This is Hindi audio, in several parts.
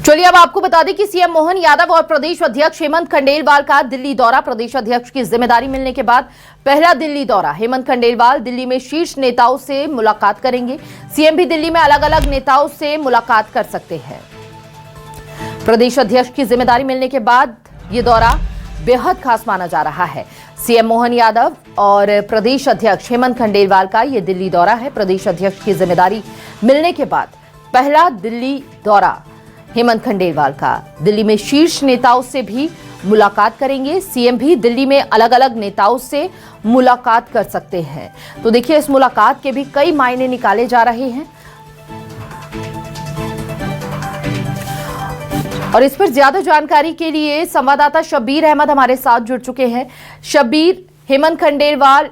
चलिए अब आपको बता दें कि सीएम मोहन यादव और प्रदेश अध्यक्ष हेमंत खंडेलवाल का दिल्ली दौरा। प्रदेश अध्यक्ष की जिम्मेदारी मिलने के बाद पहला दिल्ली दौरा। हेमंत खंडेलवाल दिल्ली में शीर्ष नेताओं से मुलाकात करेंगे। सीएम भी दिल्ली में अलग अलग नेताओं से मुलाकात कर सकते हैं। प्रदेश अध्यक्ष की जिम्मेदारी मिलने के बाद ये दौरा बेहद खास माना जा रहा है। सीएम मोहन यादव और प्रदेश अध्यक्ष हेमंत खंडेलवाल का ये दिल्ली दौरा है। प्रदेश अध्यक्ष की जिम्मेदारी मिलने के बाद पहला दिल्ली दौरा हेमंत खंडेलवाल का। दिल्ली में शीर्ष नेताओं से भी मुलाकात करेंगे। सीएम भी दिल्ली में अलग अलग नेताओं से मुलाकात कर सकते हैं। तो देखिए, इस मुलाकात के भी कई मायने निकाले जा रहे हैं और इस पर ज्यादा जानकारी के लिए संवाददाता शब्बीर अहमद हमारे साथ जुड़ चुके हैं। शब्बीर, हेमंत खंडेलवाल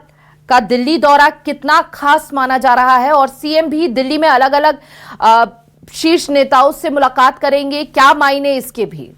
का दिल्ली दौरा कितना खास माना जा रहा है और सीएम भी दिल्ली में अलग अलग शीर्ष नेताओं से मुलाकात करेंगे, क्या मायने इसके भी?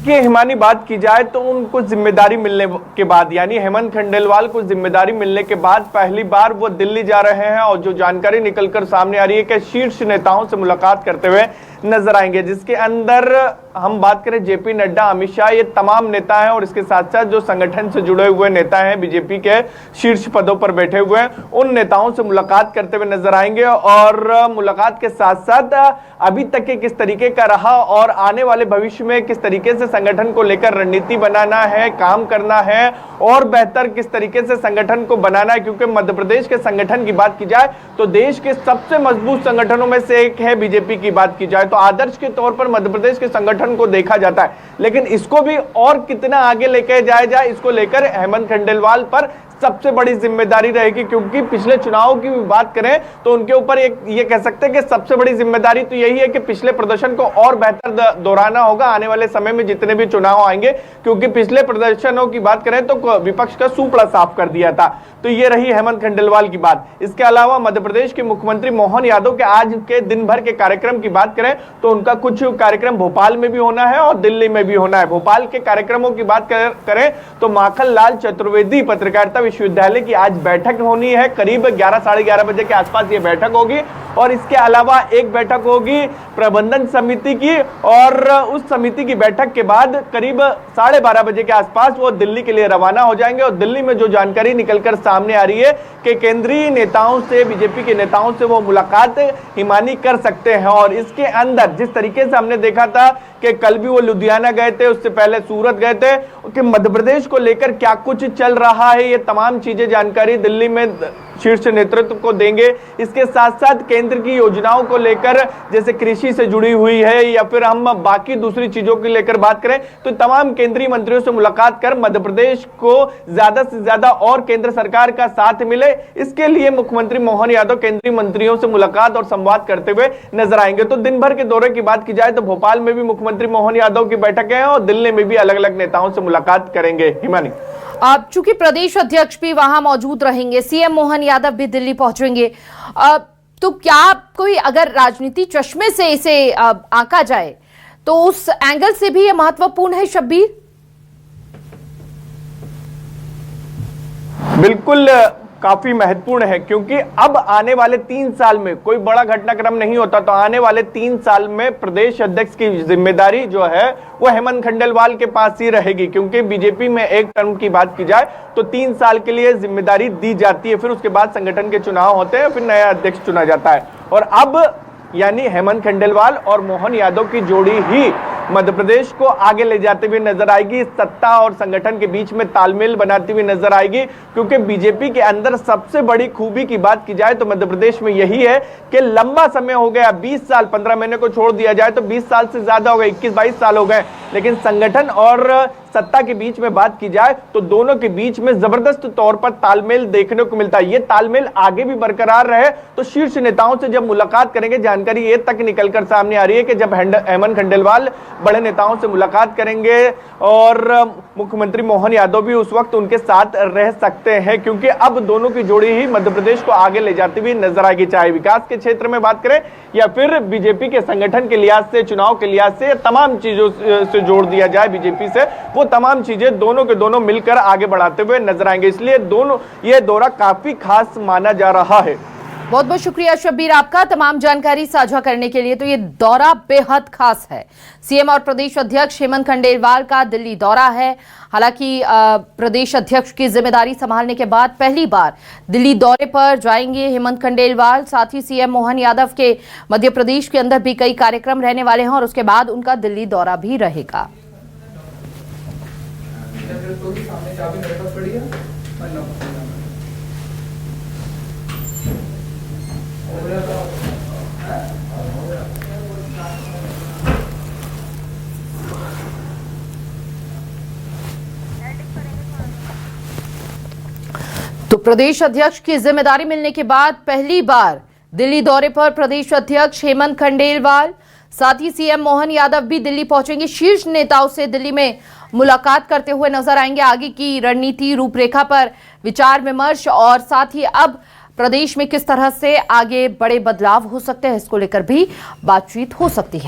हिमानी बात की जाए तो उनको जिम्मेदारी मिलने के बाद, यानी हेमंत खंडेलवाल को जिम्मेदारी मिलने के बाद पहली बार वो दिल्ली जा रहे हैं और जो जानकारी निकलकर सामने आ रही है कि शीर्ष नेताओं से मुलाकात करते हुए नजर आएंगे, जिसके अंदर हम बात करें जेपी नड्डा, अमित शाह, ये तमाम नेता हैं और इसके साथ साथ जो संगठन से जुड़े हुए नेता हैं, बीजेपी के शीर्ष पदों पर बैठे हुए हैं, उन नेताओं से मुलाकात करते हुए नजर आएंगे। और मुलाकात के साथ साथ अभी तक के किस तरीके का रहा और आने वाले भविष्य में किस तरीके से संगठन को लेकर रणनीति बनाना है, काम करना है और बेहतर किस तरीके से संगठन को बनाना है, क्योंकि मध्य प्रदेश के संगठन की बात की जाए तो देश के सबसे मजबूत संगठनों में से एक है। बीजेपी की बात की जाए तो आदर्श के तौर पर मध्य प्रदेश के संगठन को देखा जाता है, लेकिन इसको भी और कितना आगे लेकर जाया जाए, इसको लेकर हेमंत खंडेलवाल पर सबसे बड़ी जिम्मेदारी रहेगी। क्योंकि पिछले चुनाव की बात करें तो उनके ऊपर ये कह सकते हैं कि सबसे बड़ी जिम्मेदारी तो यही है कि पिछले प्रदर्शन को और बेहतर दोहराना होगा आने वाले समय में जितने भी चुनाव आएंगे, क्योंकि पिछले प्रदर्शनों की बात करें तो विपक्ष का सूपड़ा साफ कर दिया था। तो ये रही हेमंत खंडेलवाल की बात। इसके अलावा मध्य प्रदेश के मुख्यमंत्री मोहन यादव के आज के दिन भर के कार्यक्रम की बात करें तो उनका कुछ कार्यक्रम भोपाल में भी होना है और दिल्ली में भी होना है। भोपाल के कार्यक्रमों की बात करें तो माखन लाल चतुर्वेदी पत्रकारिता विश्वविद्यालय की आज बैठक होनी है। करीब 11 साढ़े 11 बजे के आसपास ये बैठक होगी और इसके अलावा एक बैठक होगी प्रबंधन समिति की और उस समिति की बैठक के बाद करीब 12:30 बजे के आसपास वो दिल्ली के लिए रवाना हो जाएंगे। और दिल्ली में जो जानकारी निकलकर सामने आ रही है कि केंद्रीय नेताओं से, बीजेपी के नेताओं से वो मुलाकात हिमानी कर सकते हैं। और इसके अंदर जिस तरीके से हमने देखा था कि कल भी वो लुधियाना गए थे, उससे पहले सूरत गए थे, कि मध्य प्रदेश को लेकर क्या कुछ चल रहा है, ये तमाम चीजें जानकारी दिल्ली में शीर्ष नेतृत्व को देंगे। इसके साथ साथ केंद्र की योजनाओं को लेकर, जैसे कृषि से जुड़ी हुई है या फिर हम बाकी दूसरी चीजों की लेकर बात करें तो तमाम केंद्रीय मंत्रियों से मुलाकात कर मध्य प्रदेश को ज्यादा से ज्यादा और केंद्र सरकार का साथ मिले, इसके लिए मुख्यमंत्री मोहन यादव केंद्रीय मंत्रियों से मुलाकात और संवाद करते हुए नजर आएंगे। तो दिन भर के दौरे की बात की जाए तो भोपाल में भी मुख्यमंत्री मोहन यादव की बैठक है और दिल्ली में भी अलग अलग नेताओं से मुलाकात करेंगे। हिमानी, चूंकि प्रदेश अध्यक्ष भी वहां मौजूद रहेंगे, सीएम मोहन यादव भी दिल्ली पहुंचेंगे, तो क्या कोई अगर राजनीति चश्मे से इसे आंका जाए तो उस एंगल से भी यह महत्वपूर्ण है शब्बीर? बिल्कुल काफी महत्वपूर्ण है, क्योंकि अब आने वाले 3 साल में कोई बड़ा घटनाक्रम नहीं होता तो आने वाले 3 साल में प्रदेश अध्यक्ष की जिम्मेदारी जो है वो हेमंत खंडेलवाल के पास ही रहेगी। क्योंकि बीजेपी में एक टर्म की बात की जाए तो 3 साल के लिए जिम्मेदारी दी जाती है, फिर उसके बाद संगठन के चुनाव होते हैं, फिर नया अध्यक्ष चुना जाता है। और अब यानी हेमंत खंडेलवाल और मोहन यादव की जोड़ी ही मध्य प्रदेश को आगे ले जाते हुए नजर आएगी, सत्ता और संगठन के बीच में तालमेल बनाती हुई नजर आएगी। क्योंकि बीजेपी के अंदर सबसे बड़ी खूबी की बात की जाए तो मध्य प्रदेश में यही है कि लंबा समय हो गया, 20 साल, 15 महीने को छोड़ दिया जाए तो 20 साल से ज्यादा हो गए, 21-22 साल हो गए, लेकिन संगठन और सत्ता के बीच में बात की जाए तो दोनों के बीच में जबरदस्त तौर पर तालमेल देखने को मिलता है। ये तालमेल आगे भी बरकरार रहे तो शीर्ष नेताओं से जब मुलाकात करेंगे, जानकारी ये तक निकलकर सामने आ रही है कि जब हेमंत खंडेलवाल बड़े नेताओं से मुलाकात करेंगे और मुख्यमंत्री मोहन यादव भी उस वक्त उनके साथ रह सकते हैं, क्योंकि अब दोनों की जोड़ी ही मध्य प्रदेश को आगे ले जाती हुई नजर आएगी। चाहे विकास के क्षेत्र में बात करें या फिर बीजेपी के संगठन के लिहाज से, चुनाव के लिहाज से, तमाम चीजों से जोड़ दिया जाए बीजेपी से, वो तमाम चीजें दोनों के दोनों मिलकर आगे बढ़ाते हुए नजर आएंगे। इसलिए दोनों ये दौरा काफी खास माना जा रहा है। बहुत बहुत शुक्रिया शब्बीर आपका तमाम जानकारी साझा करने के लिए। तो ये दौरा बेहद खास है। सीएम और प्रदेश अध्यक्ष हेमंत खंडेलवाल का दिल्ली दौरा है। हालांकि प्रदेश अध्यक्ष की जिम्मेदारी संभालने के बाद पहली बार दिल्ली दौरे पर जाएंगे हेमंत खंडेलवाल। साथ ही सीएम मोहन यादव के मध्य प्रदेश के अंदर भी कई कार्यक्रम रहने वाले हैं और उसके बाद उनका दिल्ली दौरा भी रहेगा। तो प्रदेश अध्यक्ष की जिम्मेदारी मिलने के बाद पहली बार दिल्ली दौरे पर प्रदेश अध्यक्ष हेमंत खंडेलवाल, साथ ही सीएम मोहन यादव भी दिल्ली पहुंचेंगे। शीर्ष नेताओं से दिल्ली में मुलाकात करते हुए नजर आएंगे। आगे की रणनीति रूपरेखा पर विचार विमर्श और साथ ही अब प्रदेश में किस तरह से आगे बड़े बदलाव हो सकते हैं, इसको लेकर भी बातचीत हो सकती है।